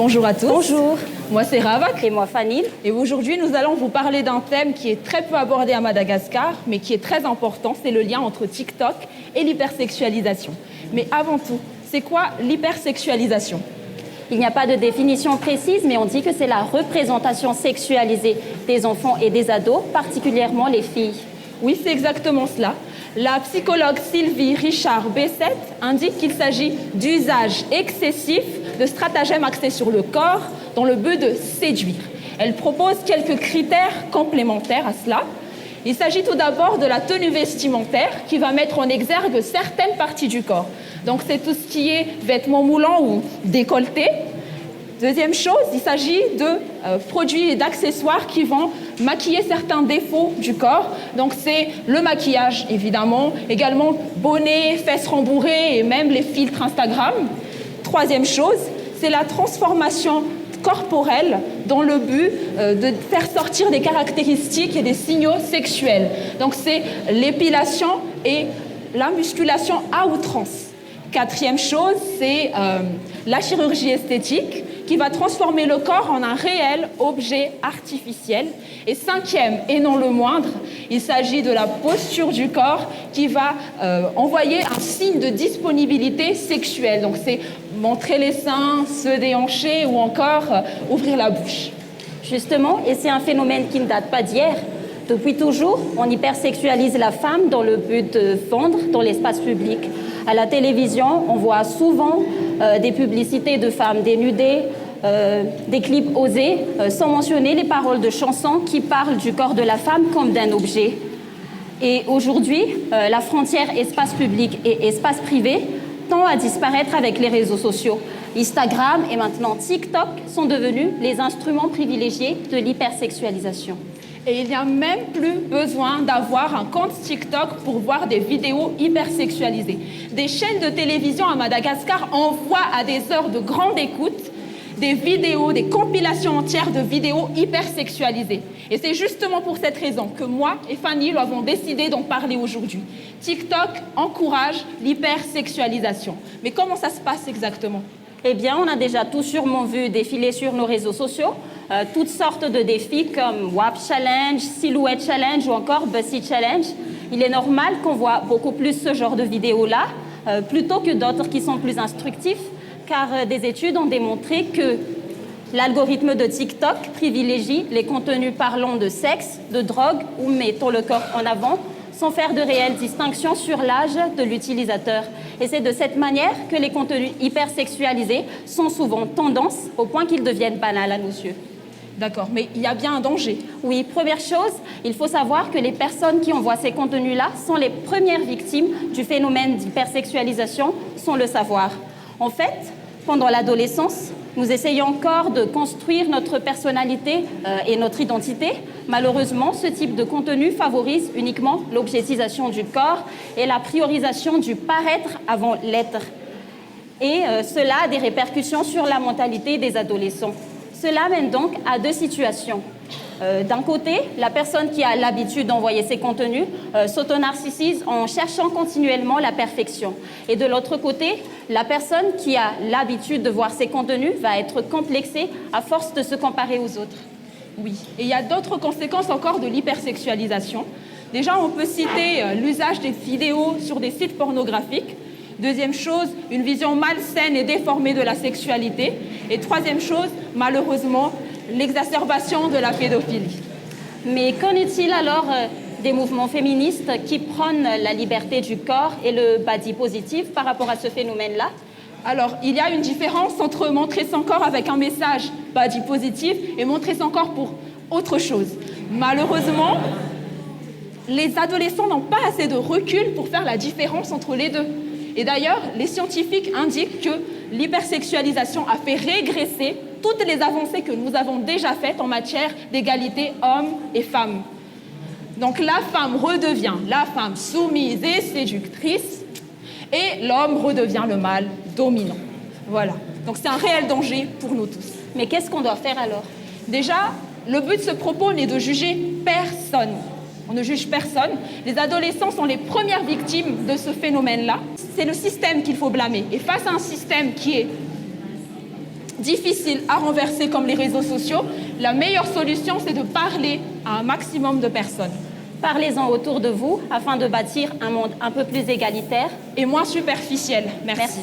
Bonjour à tous. Bonjour. Moi c'est Ravak. Et moi Fanny. Et aujourd'hui nous allons vous parler d'un thème qui est très peu abordé à Madagascar, mais qui est très important, c'est le lien entre TikTok et l'hypersexualisation. Mais avant tout, c'est quoi l'hypersexualisation ? Il n'y a pas de définition précise, mais on dit que c'est la représentation sexualisée des enfants et des ados, particulièrement les filles. Oui, c'est exactement cela. La psychologue Sylvie Richard-Bessette indique qu'il s'agit d'usage excessif de stratagèmes axés sur le corps dans le but de séduire. Elle propose quelques critères complémentaires à cela. Il s'agit tout d'abord de la tenue vestimentaire qui va mettre en exergue certaines parties du corps. Donc c'est tout ce qui est vêtements moulants ou décolletés. Deuxième chose, il s'agit de produits et d'accessoires qui vont maquiller certains défauts du corps. Donc c'est le maquillage évidemment, également bonnet, fesses rembourrées et même les filtres Instagram. Troisième chose, c'est la transformation corporelle dans le but de faire sortir des caractéristiques et des signaux sexuels. Donc c'est l'épilation et la musculation à outrance. Quatrième chose, c'est la chirurgie esthétique qui va transformer le corps en un réel objet artificiel. Et cinquième, et non le moindre, il s'agit de la posture du corps qui va envoyer un signe de disponibilité sexuelle. Donc c'est montrer les seins, se déhancher ou encore ouvrir la bouche. Justement, et c'est un phénomène qui ne date pas d'hier. Depuis toujours, on hypersexualise la femme dans le but de vendre dans l'espace public. À la télévision, on voit souvent des publicités de femmes dénudées, des clips osés, sans mentionner les paroles de chansons qui parlent du corps de la femme comme d'un objet. Et aujourd'hui, la frontière espace public et espace privé tend à disparaître avec les réseaux sociaux. Instagram et maintenant TikTok sont devenus les instruments privilégiés de l'hypersexualisation. Et il n'y a même plus besoin d'avoir un compte TikTok pour voir des vidéos hypersexualisées. Des chaînes de télévision à Madagascar envoient à des heures de grande écoute des vidéos, des compilations entières de vidéos hypersexualisées. Et c'est justement pour cette raison que moi et Fanny avons décidé d'en parler aujourd'hui. TikTok encourage l'hypersexualisation. Mais comment ça se passe exactement ? Eh bien, on a déjà tout sûrement vu défiler sur nos réseaux sociaux toutes sortes de défis comme WAP Challenge, Silhouette Challenge ou encore Bussy Challenge. Il est normal qu'on voit beaucoup plus ce genre de vidéos-là plutôt que d'autres qui sont plus instructifs, car des études ont démontré que l'algorithme de TikTok privilégie les contenus parlant de sexe, de drogue ou mettant le corps en avant, sans faire de réelles distinctions sur l'âge de l'utilisateur. Et c'est de cette manière que les contenus hypersexualisés sont souvent tendance au point qu'ils deviennent banals à nos yeux. D'accord, mais il y a bien un danger. Oui, première chose, il faut savoir que les personnes qui envoient ces contenus-là sont les premières victimes du phénomène d'hypersexualisation sans le savoir. En fait, pendant l'adolescence, nous essayons encore de construire notre personnalité et notre identité. Malheureusement, ce type de contenu favorise uniquement l'objectisation du corps et la priorisation du paraître avant l'être. Et cela a des répercussions sur la mentalité des adolescents. Cela mène donc à deux situations. D'un côté, la personne qui a l'habitude d'envoyer ses contenus s'auto-narcissise en cherchant continuellement la perfection. Et de l'autre côté, la personne qui a l'habitude de voir ses contenus va être complexée à force de se comparer aux autres. Oui, et il y a d'autres conséquences encore de l'hypersexualisation. Déjà, on peut citer l'usage des vidéos sur des sites pornographiques. Deuxième chose, une vision malsaine et déformée de la sexualité. Et troisième chose, malheureusement, l'exacerbation de la pédophilie. Mais qu'en est-il alors des mouvements féministes qui prônent la liberté du corps et le body positif par rapport à ce phénomène-là ? Alors, il y a une différence entre montrer son corps avec un message body positif et montrer son corps pour autre chose. Malheureusement, les adolescents n'ont pas assez de recul pour faire la différence entre les deux. Et d'ailleurs, les scientifiques indiquent que l'hypersexualisation a fait régresser toutes les avancées que nous avons déjà faites en matière d'égalité hommes et femmes. Donc la femme redevient la femme soumise et séductrice et l'homme redevient le mâle dominant. Voilà. Donc c'est un réel danger pour nous tous. Mais qu'est-ce qu'on doit faire alors ? Déjà, le but de ce propos n'est de juger personne. On ne juge personne. Les adolescents sont les premières victimes de ce phénomène-là. C'est le système qu'il faut blâmer. Et face à un système qui est difficiles à renverser comme les réseaux sociaux, la meilleure solution, c'est de parler à un maximum de personnes. Parlez-en autour de vous afin de bâtir un monde un peu plus égalitaire et moins superficiel. Merci.